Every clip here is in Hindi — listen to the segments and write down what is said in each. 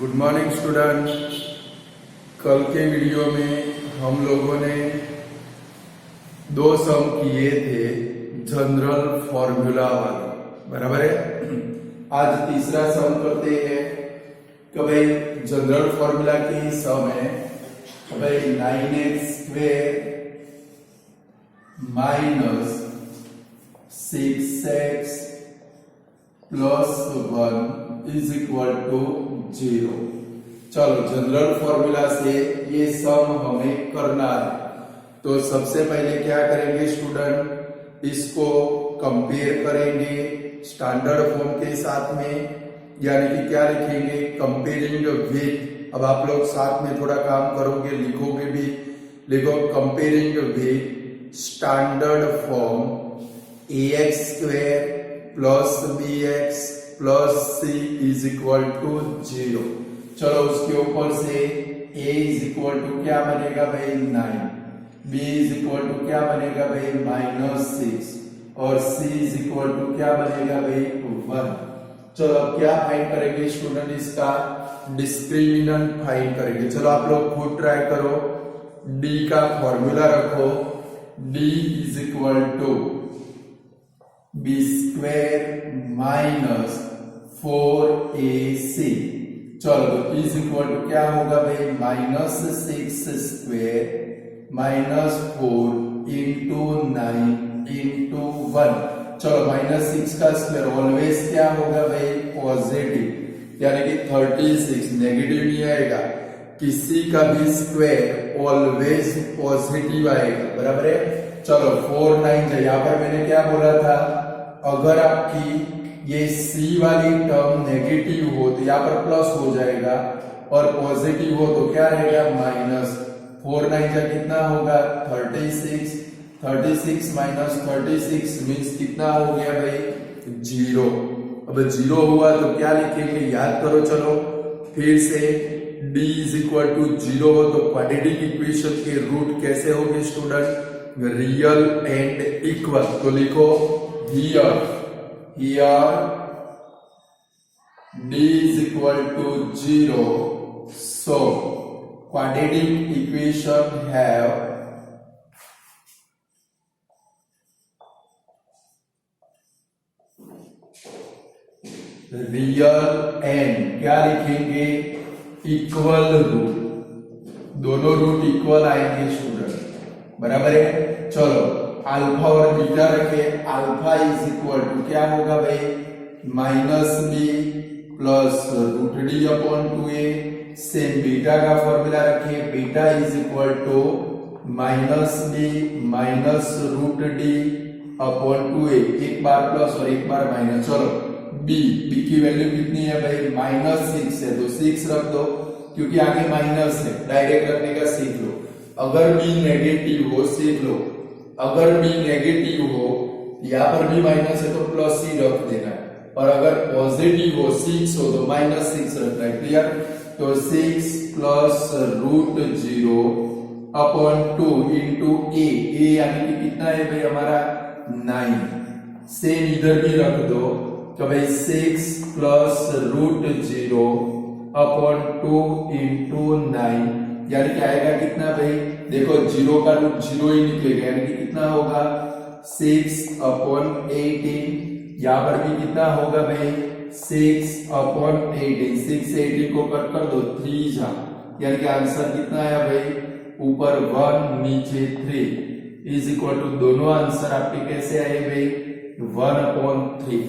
Good morning student. कल के वीडियो में हम लोगों ने दो सम किए थे जनरल फॉर्मूला वाले, बराबर है। आज तीसरा सम करते हैं कि भाई जनरल फॉर्मूला की सम है कि भाई 9x² minus 6x plus 1 is equal to 0। चलो जनरल फॉर्मूला से ये सम हमें करना है, तो सबसे पहले क्या करेंगे स्टूडेंट, इसको कंपेयर करेंगे स्टैंडर्ड फॉर्म के साथ में, यानी कि क्या लिखेंगे, कंपेयरिंग विथ। अब आप लोग साथ में थोड़ा काम करोगे, लिखोगे भी, लिखो comparing with standard form ax² plus bx plus c is equal to 0। चलो उसके ऊपर से a इज इक्वल टू क्या बनेगा भाई 9, b इज इक्वल टू क्या बनेगा भाई -6 और c इज इक्वल टू क्या बनेगा भाई 1। चलो अब क्या फाइंड करेंगे स्टूडेंट, इसका डिस्क्रिमिनेंट फाइंड करेंगे। चलो आप लोग खुद ट्राई करो, d का फॉर्मूला रखो, d is equal to b² minus 4ac। चलो तो इज इक्वल टू क्या होगा भाई -6² माइनस 4 इंटू 9 इंटू 1। चलो -6 का स्क्वायर ऑलवेज क्या होगा भाई पॉजिटिव, यानी कि 36 नेगेटिव नहीं आएगा, किसी का भी स्क्वायर ऑलवेज पॉजिटिव आएगा, बराबर है। चलो 4 9 जाए, यहाँ पर मैंने क्या बोला था, अगर आपकी ये c वाली टर्म नेगेटिव हो तो यहाँ पर प्लस हो जाएगा और पॉजिटिव हो तो क्या रहेगा माइनस। 4 9 जा कितना होगा 36, 36 माइनस 36 मीन्स कितना हो गया भाई 0। अब 0 हुआ तो क्या लिखेंगे, याद करो। चलो फिर से d इज इक्वल टू 0 हो तो क्वाड्रेटिक इक्वेशन के रूट कैसे होंगे स्टूडेंट, रियल एंड इक्वल। तो लिखो here d is equal to 0, so quadratic equation have real and क्या लिखेंगे इक्वल रूट, दोनों रूट इक्वल आएंगे स्टूडेंट, बराबर है। चलो अल्फा और बीटा रखे, अल्फा इज इक्वल टू क्या होगा भाई -b plus √d/2a। Same beta का फॉर्मूला रखे, beta is equal to -b minus √d/2a, एक बार प्लस और एक बार माइनस। चलो b की वैल्यू कितनी है भाई -6 है तो 6 रख दो, क्योंकि आगे माइनस है, डायरेक्ट रखने का सीख लो। अगर b नेगेटिव हो सीख लो, अगर b नेगेटिव हो, यहाँ पर भी माइनस है तो प्लस c रख देना है, और अगर पॉजिटिव हो 6 हो तो -6 रखना है, क्लियर। तो 6 प्लस √0/2 इंटू a यानी कि कितना है भाई हमारा 9। सेम इधर भी रख दो तो भाई 6 प्लस √0/2 इंटू 9 यानी कि आएगा कितना भाई, देखो 0 का रूट 0 ही निकलेगा, यानी कि कितना होगा 6/18। यहाँ पर भी कितना होगा भाई 6/18, 6 18 को कट कर दो 3 जा, यानी कि आंसर कितना आया भाई, ऊपर 1 नीचे 3 इज इक्वल टू, दोनों आंसर आपके कैसे आए भाई 1/3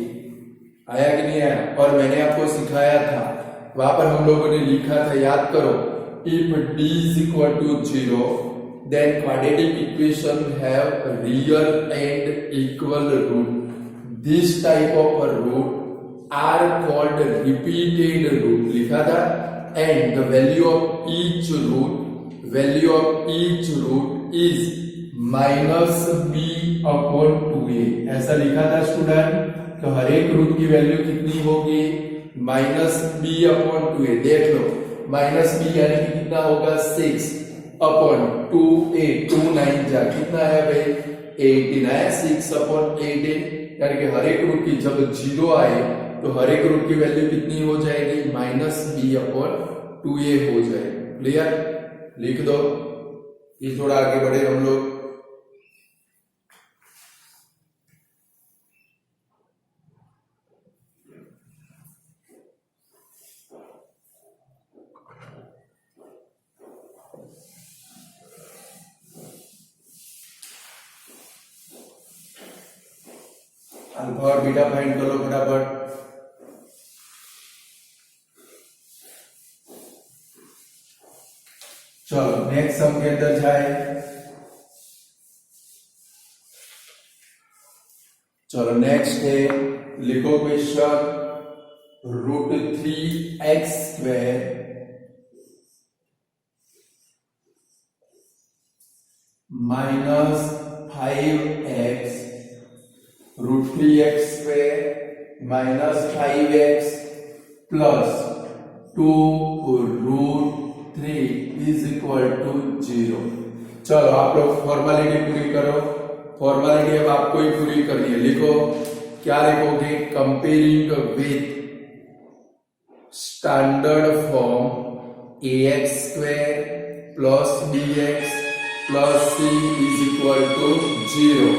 आया कि नहीं आया। और मैंने आपको सिखाया था, वहां पर हम लोगों ने लिखा था, याद करो, if d is equal to 0 then quadratic equation have real and equal root. This type of root are called repeated root, लिखा था। and the value of each root is -b/2a, ऐसा लिखा था स्टूडेंट। तो हर एक रूट की वैल्यू कितनी होगी -b/2a। देख लो -b यानी कि कितना होगा 6/2a, 2 9 जा कितना है भाई 18 है, 6/18 यानी कि हर एक रूट की जब 0 आए तो हर एक रूट की वैल्यू कितनी हो जाएगी, -b/2a हो जाएगी। क्लियर, लिख दो। ये थोड़ा आगे बढ़े हम लोग। अल्फा और बीटा फाइंड कर लो फटाफट। चलो नेक्स्ट सम के अंदर जाए। चलो नेक्स्ट है, लिखो question, √3x² -5x, √3x² -5x plus 2√3 is equal to 0। चलो आप लोग फॉर्मेलिटी पूरी करो। फॉर्मेलिटी अब आपको ही पूरी करनी है। लिखो, क्या लिखोगे, comparing with standard form ax² plus bx plus c is equal to 0।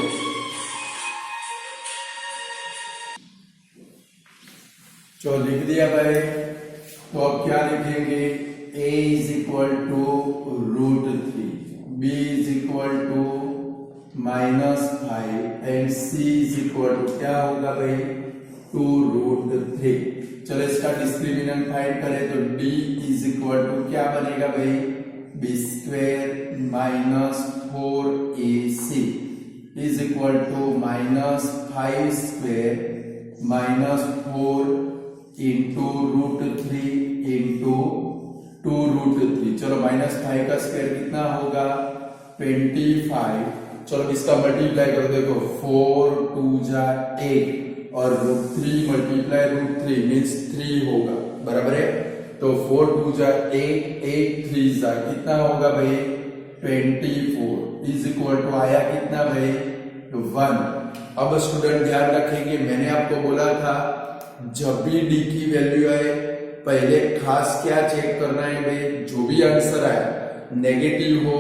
चलो लिख दिया भाई। तो अब क्या लिखेंगे, a is equal to √3, b is equal to -5 and c is equal to क्या होगा भाई, 2√3। चलो इसका डिस्क्रिमिनेंट फाइंड करें तो d इज इक्वल टू क्या बनेगा भाई, b² -4ac is equal to -5² -4 into √3 into 2√3। चलो -5 का स्क्वायर कितना होगा, 25। चलो इसका मल्टीप्लाई करो, देखो 4 2 जा 8 और √3 मल्टीप्लाई √3 मीन्स 3 होगा, बराबर है। तो 4 2 जा 8, 8 3 जा कितना होगा भाई, 24 इज इक्वल टू आया कितना भाई, 1। अब स्टूडेंट ध्यान रखेंगे, मैंने आपको बोला था जब भी डी की वैल्यू आए पहले खास क्या चेक करना है भाई, जो भी आंसर आए नेगेटिव हो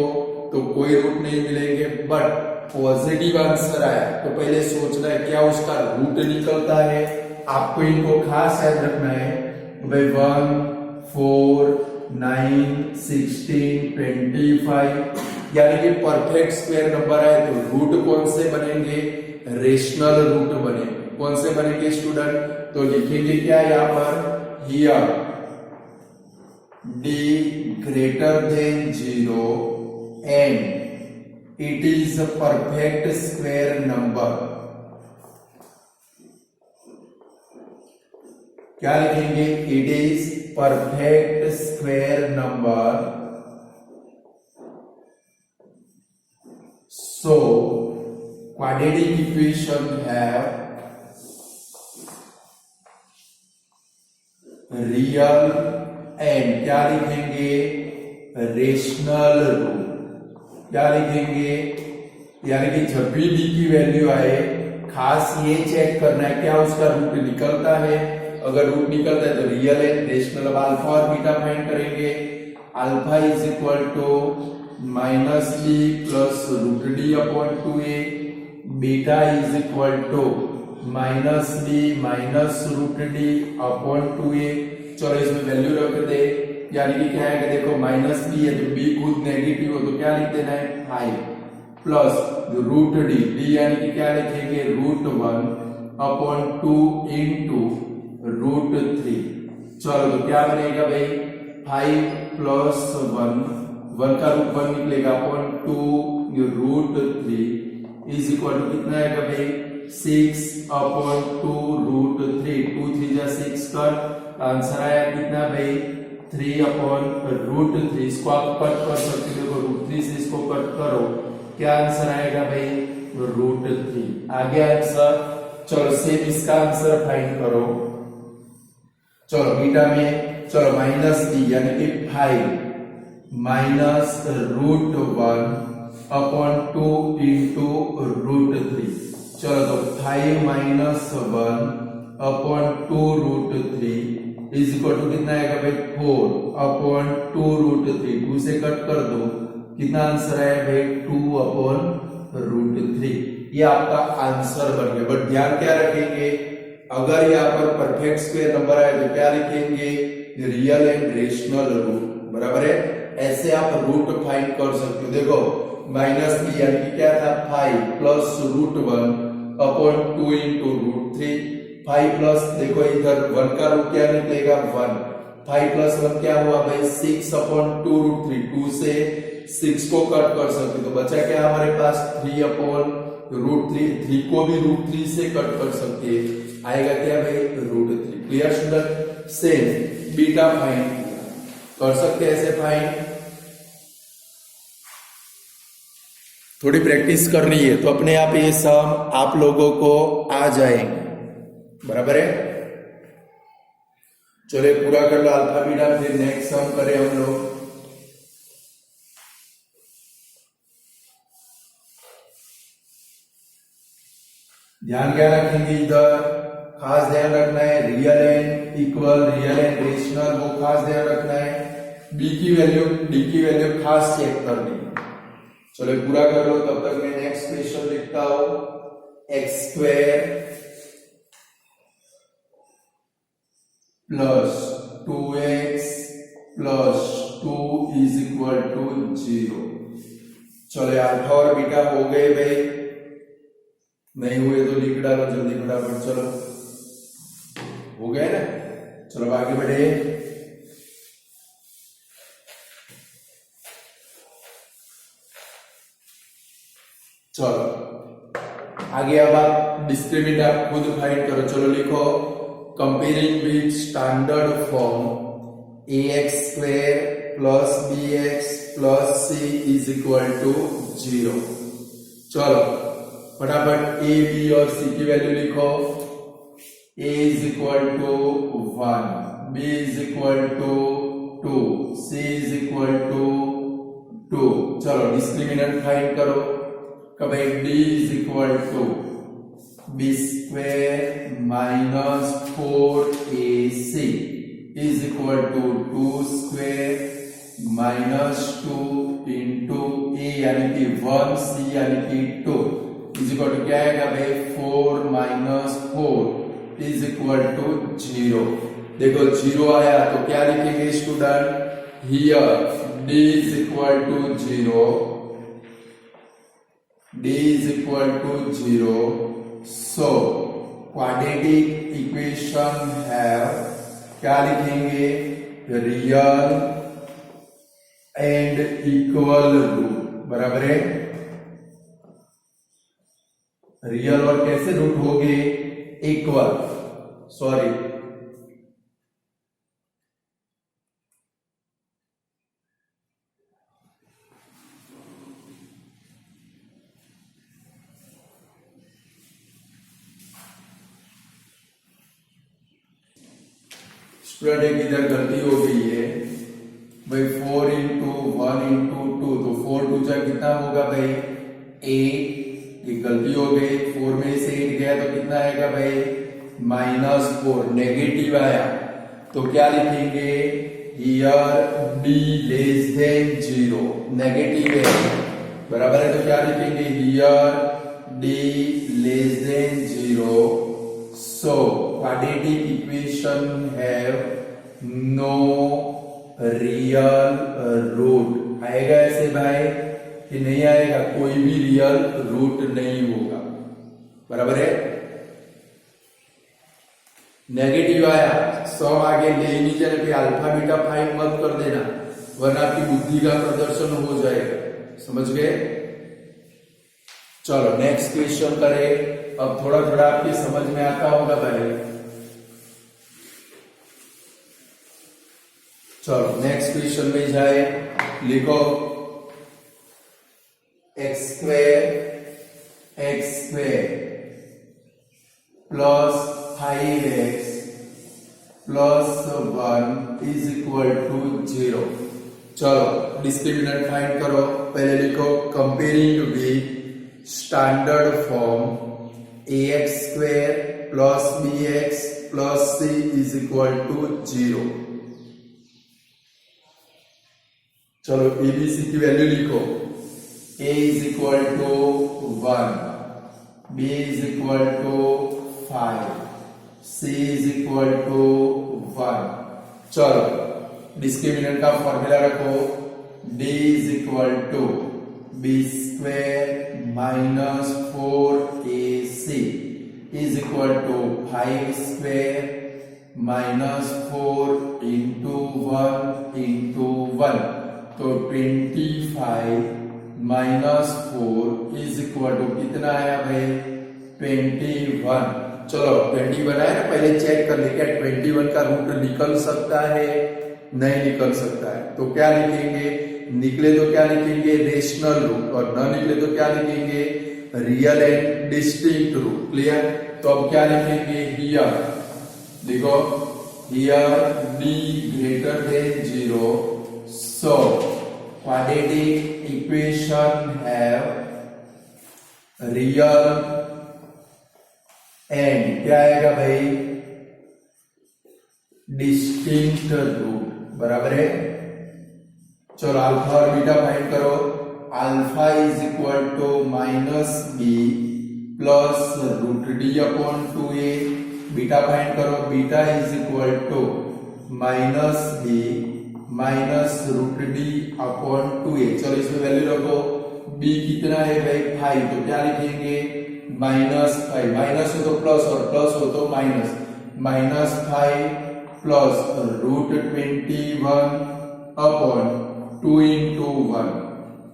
तो कोई रूट नहीं मिलेंगे, बट पॉजिटिव आंसर आया तो पहले सोचना है क्या उसका रूट निकलता है। आपको इनको खास याद रखना है भाई, 1 4 9 16 25 यानी कि परफेक्ट स्क्वायर नंबर आए तो रूट कौन से बनेंगे, रेशनल रूट बनेंगे। कौन से बनेंगे स्टूडेंट, तो लिखेंगे क्या यहां पर, here d greater than 0 and it is a perfect square number। क्या लिखेंगे, it is perfect square number, so quadratic equation have real and क्या लिखेंगे, रेशनल रूट। क्या लिखेंगे, यानी कि जब भी डी की वैल्यू आए खास ये चेक करना है क्या उसका रूट निकलता है। अगर रूट निकलता है तो रियल एंड रेशनल। अब अल्फा और बीटा फाइंड करेंगे। Alpha is equal to -b plus √d/2a, beta is equal to -b minus √d/2a। चलो इसमें वैल्यू रख दे, यानी कि क्या है, देखो -b है तो b खुद नेगेटिव हो तो क्या लिख देना है, 5 प्लस √d, d यानी कि क्या लिखेंगे, √1/2 इंटू √3। चलो तो क्या बनेगा भाई, 5 प्लस 1 का रूट 1 निकलेगा, /2 √3 इज इक्वल टू कितना आएगा भाई, 6/2 √3। 2 3 जा 6 कर, आंसर आया कितना भाई, 3/√3। इसको आप कट कर सकते हो, देखो √3 से इसको कट करो, क्या आंसर आएगा भाई, √3 आ गया आंसर। चलो सेम इसका आंसर फाइंड करो। चलो बीटा में, चलो -b यानी कि 5 -√1/2 इंटू √3। चलो तो 5 minus 1 upon 2√3 is equal to कितना आएगा भाई 4 अपॉन 2√3, 2 से कट कर दो, कितना आंसर आया भाई 2 अपॉन √3। ये आपका आंसर बन गया। बट ध्यान क्या रखेंगे, अगर यहाँ पर परफेक्ट स्क्वायर नंबर आए तो क्या लिखेंगे, रियल एंड रेशनल रूट, बराबर है। ऐसे आप रूट फाइंड कर सकते हो। देखो माइनस की यानी कि क्या था 5 प्लस √1 अपॉन 2 इंटू √3, 5 प्लस देखो इधर 1 का रूट क्या निकलेगा 1, 5 प्लस 1 क्या हुआ भाई 6 अपॉन 2√3, 2 से 6 को कट कर सकते तो बचा क्या हमारे पास 3 अपॉन √3, 3 को भी √3 से कट कर सकते आएगा क्या भाई √3। Clear student. Same beta find कर सकते हैं ऐसे फाइंड। थोड़ी प्रैक्टिस करनी है तो अपने आप ये सम आप लोगों को आ जाएंगे, बराबर है। चलिए पूरा कर लो अल्फा बीटा, फिर नेक्स्ट सम करें हम लोग। ध्यान क्या रखेंगे, इधर खास ध्यान रखना है real and equal, real and rational, वो खास ध्यान रखना है। डी की वैल्यू खास चेक करनी। चलो पूरा कर लो, तब तक मैं नेक्स्ट क्वेश्चन लिखता हूं। x² plus 2x plus 2 is equal to 0। चलो अल्फा और बीटा हो गए भाई, नहीं हुए तो लिख डालो जल्दी फटाफट। चलो हो गए ना, चलो आगे बढ़े। चलो आगे अब आप डिस्क्रिमिनेंट आप खुद फाइंड करो। चलो लिखो comparing with standard form ax² plus bx plus c is equal to 0। चलो फटाफट a b और c की वैल्यू लिखो। a is equal to 1, b is equal to 2, c is equal to 2। चलो डिस्क्रिमिनेंट फाइंड करो। कभी d is equal to b² minus 4ac is equal to 2² minus 2 into a यानी कि 1, c यानी कि 2 इज इक्वल टू क्या आएगा भाई 4 माइनस 4 इज इक्वल टू 0। देखो 0 आया तो क्या लिखेंगे student, here d is equal to 0, d is equal to 0। So quadratic equation है, क्या लिखेंगे, रियल एंड इक्वल रूट, बराबर है। रियल और कैसे रूट हो गए इक्वल, सॉरी स्टूडेंट एक इधर गलती हो गई है भाई, 4 इंटू 1 इंटू 2 तो 4 2 जा कितना होगा भाई 8, ये गलती हो गई। 4 में से 8 गया तो कितना आएगा भाई -4, नेगेटिव आया तो क्या लिखेंगे, here d less than 0, negative है बराबर है तो क्या लिखेंगे, here d less than 0। So quadratic equation have no real root। आएगा ऐसे भाई कि नहीं आएगा, कोई भी रियल रूट नहीं होगा, बराबर है। नेगेटिव आया, सम आगे ले ही नहीं जाने पे अल्फा बीटा फाइंड मत कर देना, वरना आपकी बुद्धि का प्रदर्शन हो जाएगा, समझ गए। चलो नेक्स्ट क्वेश्चन करें। अब थोड़ा थोड़ा आपकी समझ में आता होगा भाई। चलो नेक्स्ट क्वेश्चन में जाए, लिखो x² plus 5x plus 1 is equal to 0। चलो डिस्क्रिमिनेंट फाइंड करो। पहले लिखो comparing with standard form ax square plus bx plus c is equal to 0। चलो abc की वैल्यू लिखो। a is equal to 1, b is equal to 5, c is equal to 1। चलो डिस्क्रिमिनेंट का फॉर्मूला रखो। d is equal to b square minus 4ac is equal to 5 square minus 4 into 1 into 1, तो 25 माइनस 4 इज इक्वल टू कितना आया भाई 21। चलो 21 आया ना, पहले चेक कर ले क्या 21 का रूट निकल सकता है, नहीं निकल सकता है। तो क्या लिखेंगे, निकले तो क्या लिखेंगे रेशनल रूट, और न निकले तो क्या लिखेंगे real and distinct root. Clear. तो अब क्या लिखेंगे हियर, देखो here d greater than 0, so quadratic equation have real and क्या आएगा भाई डिस्टिंक्ट रूट, बराबर है। चलो अल्फा और बीटा फाइंड करो। Alpha is equal to minus B plus root D upon 2a। Beta find करो। Beta is equal to minus B minus root D upon 2a। चलो इसमें वैल्यू रखो। b कितना है भाई 5, तो क्या लिखेंगे -5, माइनस हो तो प्लस और प्लस हो तो minus, -5 plus root 21 upon 2 into 1।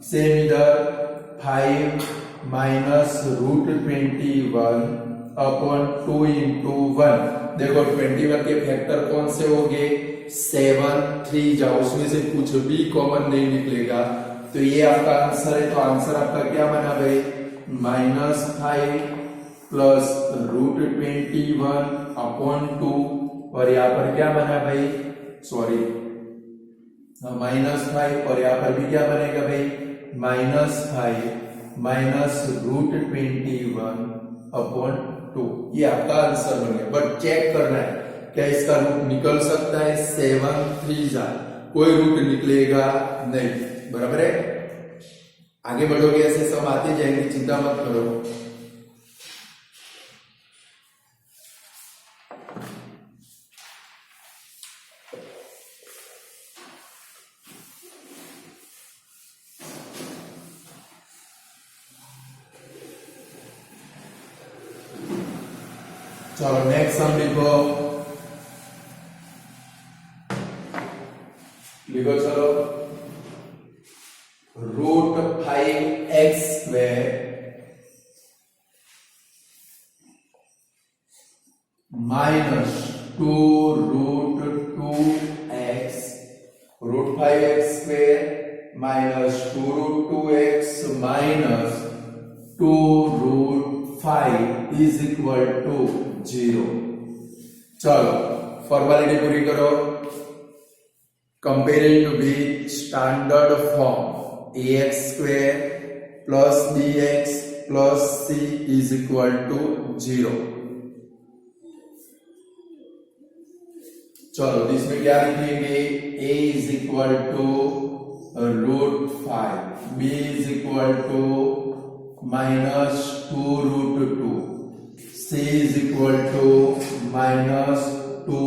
Same इधर 5 माइनस रूट 21 अपॉन 2 इंटू 1। देखो 21 के फैक्टर कौन से होंगे 7, 3 जाओ, उसमें से कुछ भी कॉमन नहीं निकलेगा, तो ये आपका आंसर है। तो आंसर आपका क्या बना भाई -5 प्लस रूट 21 अपॉन 2, और यहाँ पर क्या बना भाई सॉरी -5, और यहाँ पर भी क्या बनेगा भाई -5 माइनस रूट 21 अपॉन 2। ये आपका आंसर बन गया। बट चेक करना है क्या इसका रूट निकल सकता है 7, 3 जा, कोई रूट निकलेगा नहीं, बराबर है। आगे बढ़ोगे ऐसे सब आते जाएंगे, चिंता मत करो। चलो नेक्स्ट सम लिखो, लिखो चलो root 5x square minus 2 root 2x, root 5x square minus 2 root 2x minus 2 root 5 is equal to 0। चलो फॉर्मेलिटी पूरी करो। Comparing with standard form ax square plus bx plus c is equal to 0। चलो इसमें क्या लिखेंगे a is equal to root 5, b is equal to minus 2 root 2, c is equal to minus 2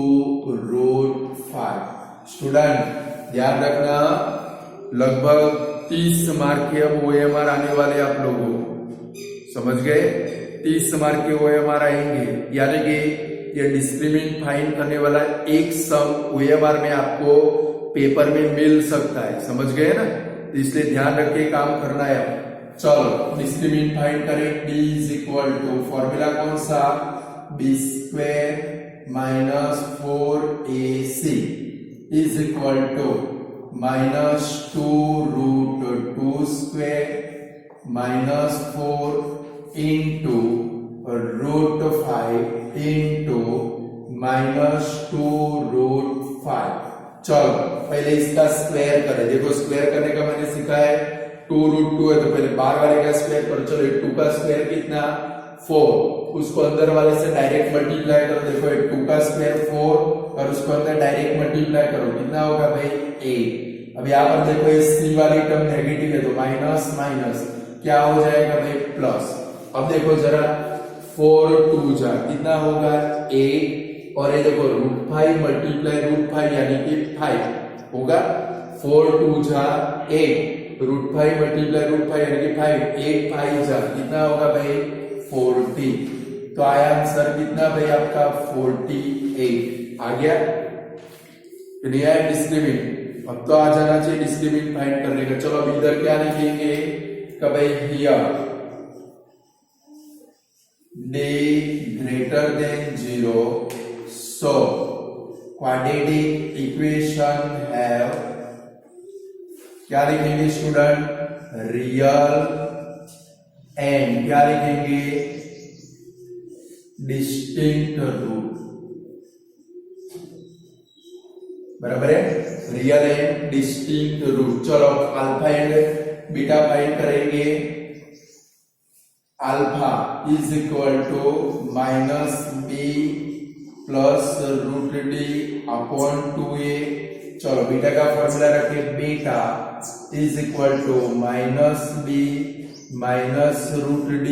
root 5। Student ध्यान रखना, लगभग 30 मार्क के अब OMR आने वाले आप लोगों को, समझ गए। 30 मार्क के OMR आएंगे, यानी कि ये डिस्क्रिमिनेंट फाइंड करने वाला एक सम OMR में आपको पेपर में मिल सकता है, समझ गए ना। तो इसलिए ध्यान रख के काम करना है। चलो डिस्क्रिमिनेंट फाइंड करें। d is equal to formula कौन सा b square minus 4ac is equal to minus 2 root 2 square minus 4 into root 5 into minus 2 root 5। चलो पहले इसका स्क्वायर करें। देखो स्क्वायर करने का मैंने सिखा है 2 रूट 2 है, तो पहले बाहर वाले का स्क्वायर करो। चलो 2 का स्क्वायर कितना 4, उसको अंदर वाले से डायरेक्ट मल्टीप्लाई करो। देखो 2 का स्क्वायर 4 और उसको अंदर डायरेक्ट मल्टीप्लाई करो, कितना होगा भाई 8। अब यहाँ पर देखो इस सी वाली टर्म नेगेटिव है तो माइनस माइनस क्या हो जाएगा भाई प्लस। अब देखो जरा 4 2 जा कितना होगा 8 और ये देखो √5 मल्टीप्लाई √5 यानी कि 5 होगा। 4 2 जा 8 √5 मल्टीप्लाई √5 यानी कि 5 8 5 जा कितना होगा भाई 40। तो आया आंसर कितना भाई आपका 48 आ गया। डिस्क्रिमिनेंट अब तो आ जाना चाहिए डिस्क्रिमिनेंट फाइंड करने का। चलो अब इधर क्या लिखेंगे कि भाई here d greater than 0 so quadratic equation have क्या लिखेंगे स्टूडेंट रियल एंड क्या लिखेंगे डिस्टिंक्ट रूट। बराबर है रियल एंड डिस्टिंक्ट रूट। चलो अल्फा एंड बीटा फाइंड करेंगे। Alpha is equal to minus B plus √d upon 2a। चलो बीटा का फॉर्मूला रखे beta is equal to minus B minus √d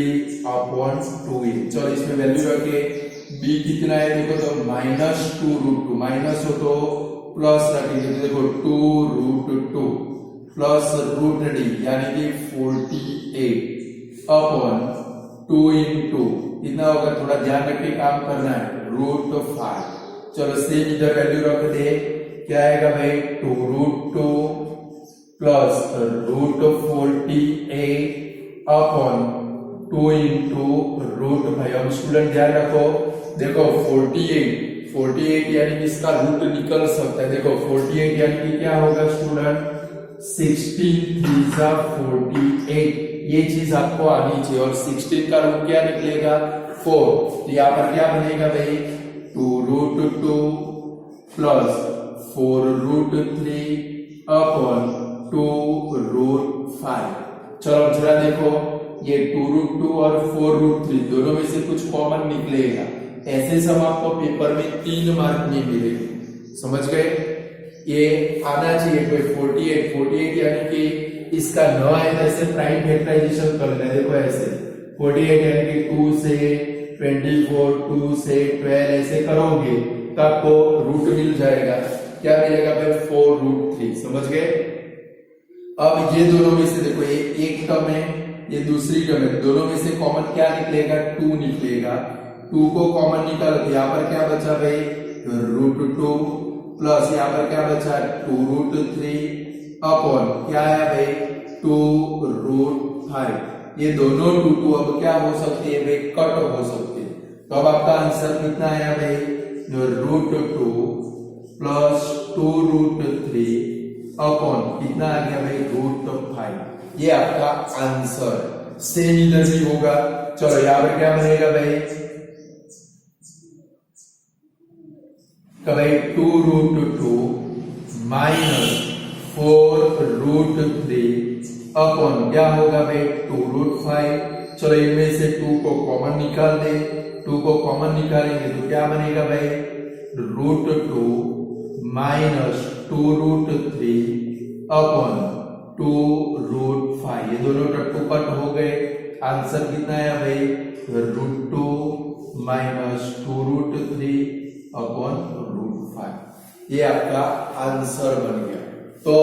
upon 2a। चलो इसमें वैल्यू रखे b कितना है देखो तो माइनस 2√2 माइनस हो तो प्लस रखेंगे तो देखो 2√2 प्लस √d यानी कि 48 अपॉन 2 इंटू कितना होगा थोड़ा ध्यान रख के काम करना है √5। चलो सेम इधर वैल्यू रख दे क्या आएगा भाई 2√2 प्लस √48 अपॉन 2 इंटू √5। अब स्टूडेंट ध्यान रखो देखो 48 यानी कि इसका रूट निकल सकता है। देखो 48 यानी कि क्या होगा स्टूडेंट 16 3 जा 48 ये चीज आपको आनी चाहिए। और 16 का रूट क्या निकलेगा 4 तो यहाँ पर क्या बनेगा भाई 2√2 प्लस 4√3 अपॉन 2√5। चलो जरा देखो ये 2√2 और 4√3 दोनों में से कुछ कॉमन निकलेगा। ऐसे सम आपको पेपर में 3 मार्क में मिलेंगे, समझ गए। ये आना चाहिए कोई 48 यानी कि इसका न आए ऐसे प्राइम फैक्टराइजेशन कर लेना। देखो ऐसे 48 यानी कि 2 से 24 2 से 12 ऐसे करोगे तो आपको रूट मिल जाएगा। क्या मिलेगा भाई 4√3, समझ गए। अब ये दोनों में से देखो ये एक टर्म है ये दूसरी टर्म है, दोनों में से कॉमन क्या निकलेगा 2 निकलेगा। 2 को कॉमन निकालो तो यहाँ पर क्या बचा भाई √2 प्लस यहाँ पर क्या बचा 2√3 अपॉन क्या है भाई 2√5। ये दोनों 2 अब क्या हो सकती है भाई कट हो सकती है। तो अब आपका आंसर कितना आया भाई √2 प्लस 2√3 अपॉन कितना आ गया भाई √5। ये आपका आंसर सेम इधर भी होगा। चलो यहाँ पर क्या बनेगा भाई भाई 2√2 माइनस 4√3 अपॉन क्या होगा भाई 2√5। चलो इनमें से 2 को कॉमन निकाल दे। 2 को कॉमन निकालेंगे तो क्या बनेगा भाई √2 माइनस 2√3 अपॉन 2√5। ये दोनों टट्टू कट हो गए। आंसर कितना है भाई √2 माइनस 2√3 अपॉन √5। ये आपका आंसर बन गया। तो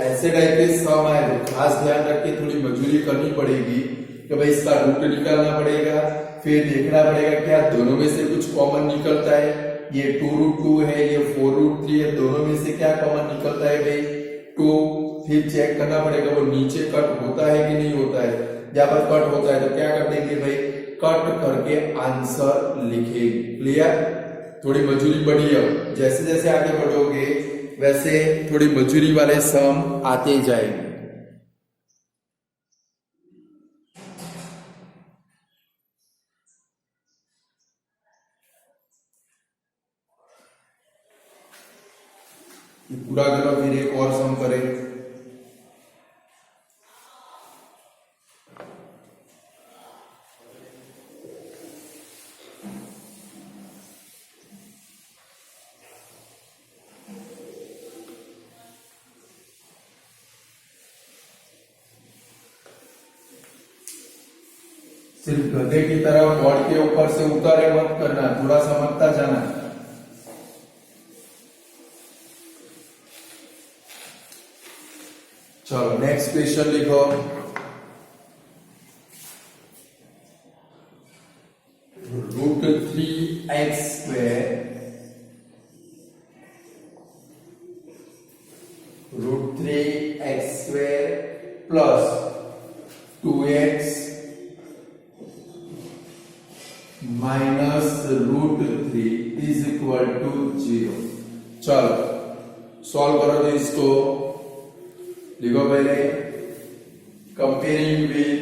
ऐसे टाइप के सम आए तो खास ध्यान रख के थोड़ी मजदूरी करनी पड़ेगी कि भाई इसका रूट निकालना पड़ेगा, फिर देखना पड़ेगा क्या दोनों में से कुछ कॉमन निकलता है। ये 2√2 है ये 4√3 है, दोनों में से क्या कॉमन निकलता है भाई 2। फिर चेक करना पड़ेगा वो नीचे कट होता है कि नहीं होता है। जहां पर कट होता है तो क्या कर देंगे भाई कट करके आंसर लिखेंगे। क्लियर। थोड़ी मजूरी बढ़ी है, जैसे जैसे आगे बढ़ोगे वैसे थोड़ी मजूरी वाले सम आते जाएंगे। पूरा करो फिर एक और सम करें। सिर्फ गधे की तरह बोर्ड के ऊपर से उतारे मत करना, थोड़ा समझता जाना। चलो नेक्स्ट क्वेश्चन लिखो। √3x² √3x² plus 2x minus √3 is equal to 0। चलो सॉल्व करो तो इसको लिखो पहले। Comparing with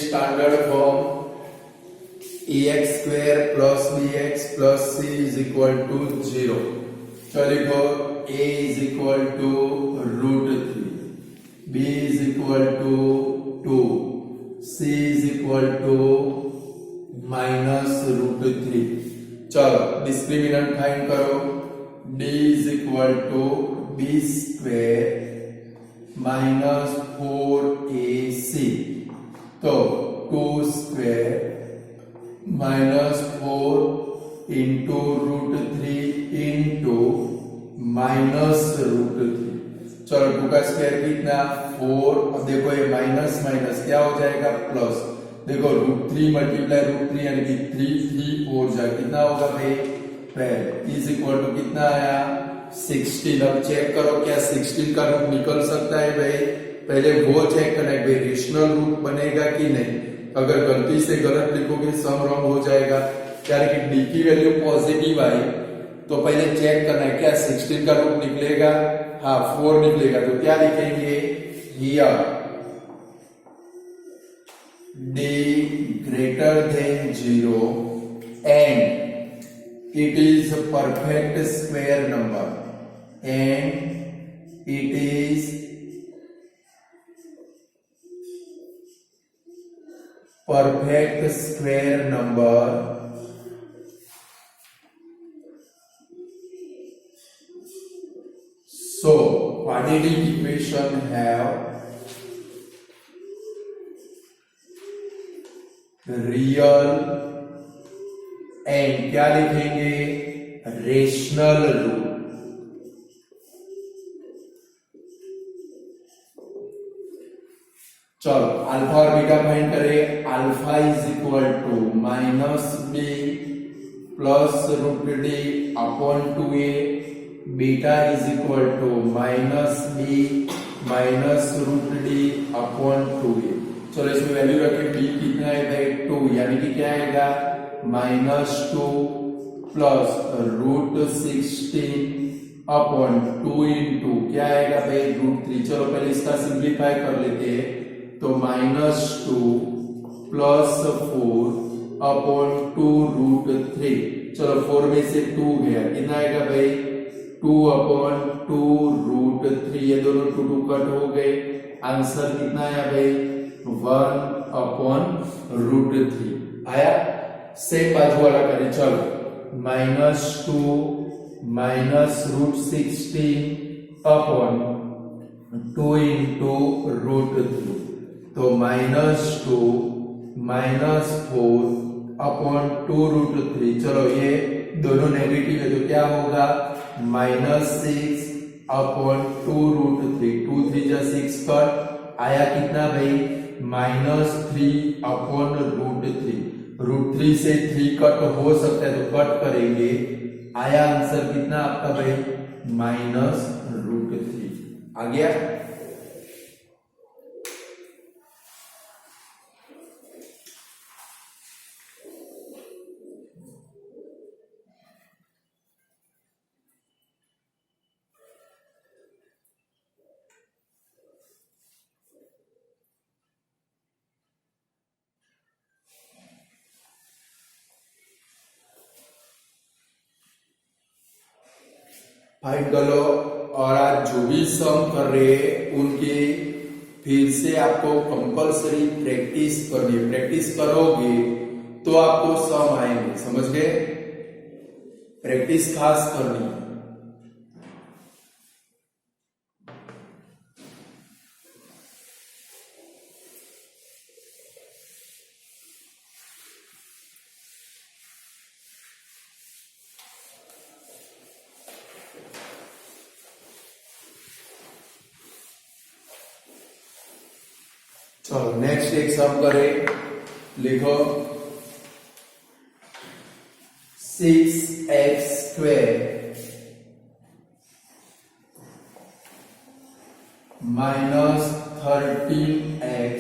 standard form ax² plus bx plus c is equal to 0। तो लिखो a is equal to √3, b is equal to 2, c is equal to minus √3। चलो डिस्क्रिमिनेंट फाइंड करो। d is equal to b² minus 4ac, तो 2² माइनस 4 इंटू √3 इंटू माइनस √3। चलो 2 का स्क्वायर कितना 4। अब देखो ये माइनस माइनस क्या हो जाएगा प्लस। देखो √3 मल्टीप्लाई √3 यानी कि 3 4 जाए कितना होगा भाई 12 इज इक्वल टू कितना आया 16। अब चेक करो क्या 16 का रूट निकल सकता है भाई, पहले वो चेक करना है भाई रेशनल रूट बनेगा कि नहीं। अगर गलती से गलत लिखोगे सम रॉन्ग हो जाएगा। यानी कि डी की वैल्यू पॉजिटिव आई तो पहले चेक करना है क्या 16 का रूट निकलेगा, हाँ 4 निकलेगा। तो क्या लिखेंगे here d greater than 0 and it is a perfect square number and it is perfect square number so quadratic equation have real and क्या लिखेंगे रेशनल रूट। चलो अल्फा और बीटा फाइंड करें। Alpha is equal to minus b plus √d upon 2a, beta is equal to minus b minus √d upon 2a। चलो इसमें वैल्यू रखें b कितना है भाई 2 यानी कि क्या आएगा -2 प्लस √16 अपॉन 2 इंटू क्या आएगा भाई √3। चलो पहले इसका सिंप्लीफाई कर लेते हैं तो -2 प्लस 4 अपॉन 2√3। चलो 4 में से 2 गया कितना आएगा भाई 2 अपॉन 2√3। ये दोनों 2 कट हो गए, आंसर कितना आया भाई 1 अपॉन √3 आया। सेम बाजू वाला करें। चलो -2 माइनस √16 अपॉन 2 इंटू √3 तो -2 माइनस 4 अपॉन 2√3। चलो ये दोनों नेगेटिव है तो क्या होगा -6 अपॉन 2√3। 2 3 जा 6 कट आया कितना भाई -3 अपॉन √3। √3 से 3 कट हो सकता है तो कट करेंगे, आया आंसर कितना आपका भाई -√3 आ गया। फाइंड करो और आज जो भी सम कर रहे हैं उनकी फिर से आपको कंपलसरी प्रैक्टिस करनी है। प्रैक्टिस करोगे तो आपको सम आएंगे, समझ गए। प्रैक्टिस खास करनी है। चलो नेक्स्ट एक सम करें, लिखो 6x² minus 13x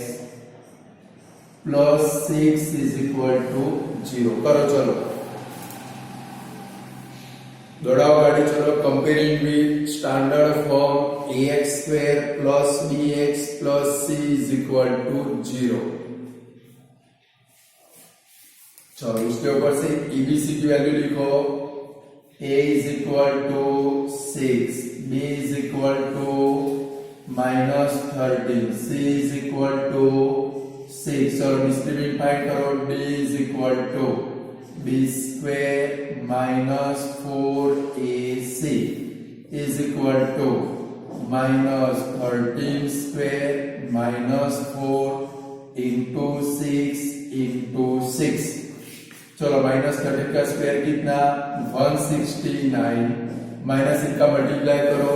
plus 6 is equal to 0 करो। चलो दौड़ाओ गाड़ी, चलो comparing with standard form ax² plus bx plus c is equal to 0। चलो उसके ऊपर से EBC की वैल्यू लिखो, a is equal to 6, b is equal to minus 13, c is equal to 6 और डिस्ट्रीब्यूट फाइंड करो, d is equal to b² minus 4ac is equal to minus 13² minus 4 into 6 into 6। चलो माइनस 13 का स्क्वायर कितना 169, माइनस इनका मल्टीप्लाई करो,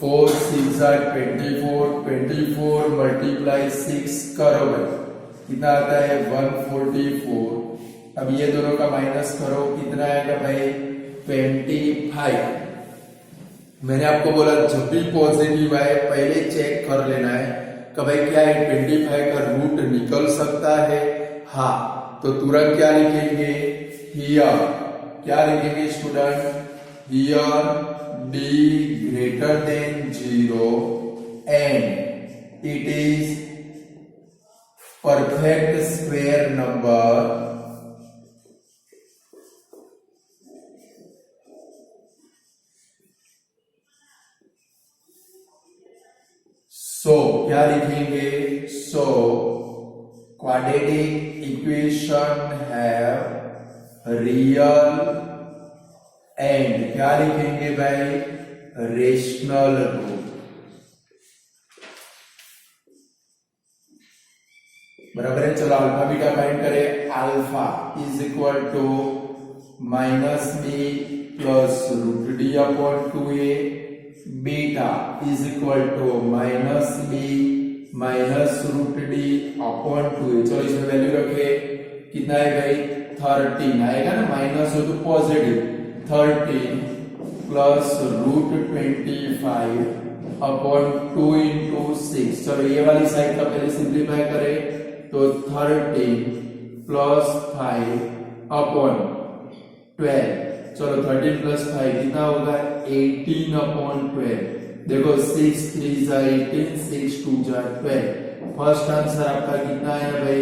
4 6 are 24, 24 मल्टीप्लाई 6 करो भाई, कितना आता है 144। अब ये दोनों का माइनस करो, कितना आएगा भाई 25। मैंने आपको बोला जब भी पॉजिटिव आए पहले चेक कर लेना है कि भाई क्या है 25 का रूट निकल सकता है। हाँ, तो तुरंत क्या लिखेंगे, हियर क्या लिखेंगे student, here d greater than 0 and it is perfect square number so क्या लिखेंगे, so quadratic equation have real and क्या लिखेंगे भाई रेशनल रूट। बराबर है। चलो अल्फा बीटा फाइंड करें, alpha is equal to minus B plus root D upon 2a, beta is equal to minus B minus root D upon 2a। चलो इसमें वैल्यू रखे, कितना है भाई 13 आएगा ना, माइनस हो तो positive, 13 plus root 25 upon 2 into 6। चलो ये वाली साइड का पहले सिंप्लीफाई करें तो 13 प्लस 5 अपॉन 12। चलो 13 प्लस 5 कितना होगा 18 अपॉन 12। देखो 6 3 जा 18, 6 2 जा 12। फर्स्ट आंसर आपका कितना आया भाई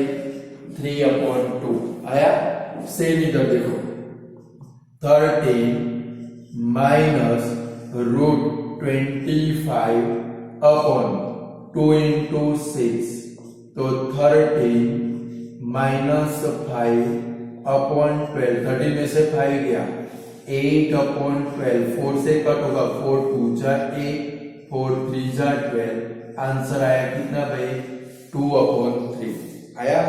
3 अपॉन 2 आया। सेम इधर देखो 13 माइनस रूट 25 अपॉन 2 इंटू 6, तो 13 माइनस 5 अपॉन 12। 13 में से 5 गया 8 अपॉन 12, 4 से कट होगा, 4 2 जा 8, 4 3 जा 12। आंसर आया कितना भाई 2 अपॉन 3 आया।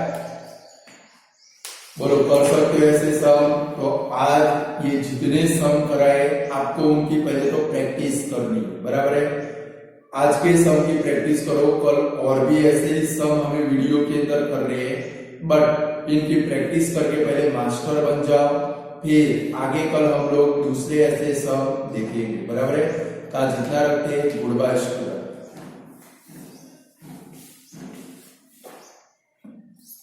बोलो कर सकते हो ऐसे सम। तो आज ये जितने सम कराए आपको उनकी पहले तो प्रैक्टिस करनी है, बराबर है। आज के सम की प्रैक्टिस करो, कल और भी ऐसे सम हमें वीडियो के अंदर कर रहे हैं, बट इनकी प्रैक्टिस करके पहले मास्टर बन जाओ, फिर आगे कल हम लोग दूसरे ऐसे सम देखेंगे, बराबर है। आज जितना रखते हैं, गुड बाय स्टूडेंट।